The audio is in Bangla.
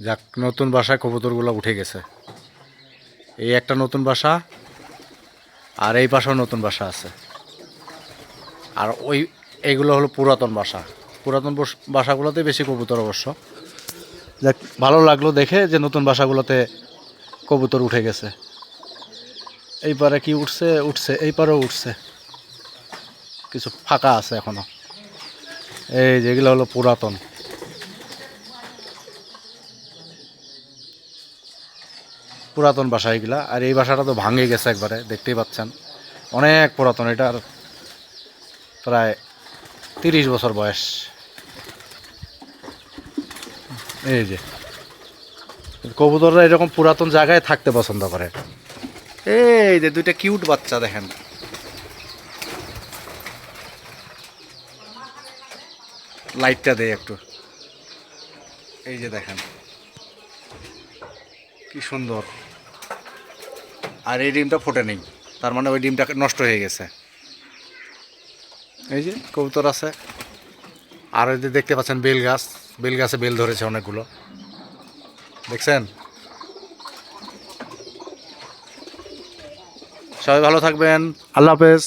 যাক, নতুন বাসায় কবুতরগুলো উঠে গেছে। এই একটা নতুন বাসা, আর এই পাশেও নতুন বাসা আছে। আর এইগুলো হলো পুরাতন বাসা। পুরাতন বাসাগুলোতে বেশি কবুতর অবশ্য। যাক, ভালো লাগলো দেখে যে নতুন বাসাগুলোতে কবুতর উঠে গেছে। এই পারে কি উঠছে উঠছে, এই পারেও উঠছে, কিছু ফাঁকা আছে এখনো। এই যেগুলো হলো পুরাতন পুরাতন বাসা এগুলা। আর এই বাসাটা তো ভাঙে গেছে একবারে, দেখতেই পাচ্ছেন অনেক পুরাতন। এটার প্রায় 30 বছর বয়স। এই যে কবুতররা এরকম পুরাতন জায়গায় থাকতে পছন্দ করে। এই যে দুইটা কিউট বাচ্চা দেখেন, লাইটটা দেয় একটু। এই যে দেখেন কি সুন্দর। আর এই ডিমটা ফোটে নেই, তার মানে ওই ডিমটা নষ্ট হয়ে গেছে। এই যে কবুতর আছে। আর এই যে দেখতে পাচ্ছেন বেল গাছ, বেল গাছে বেল ধরেছে অনেকগুলো, দেখছেন। সবাই ভালো থাকবেন, আল্লাহ হাফেজ।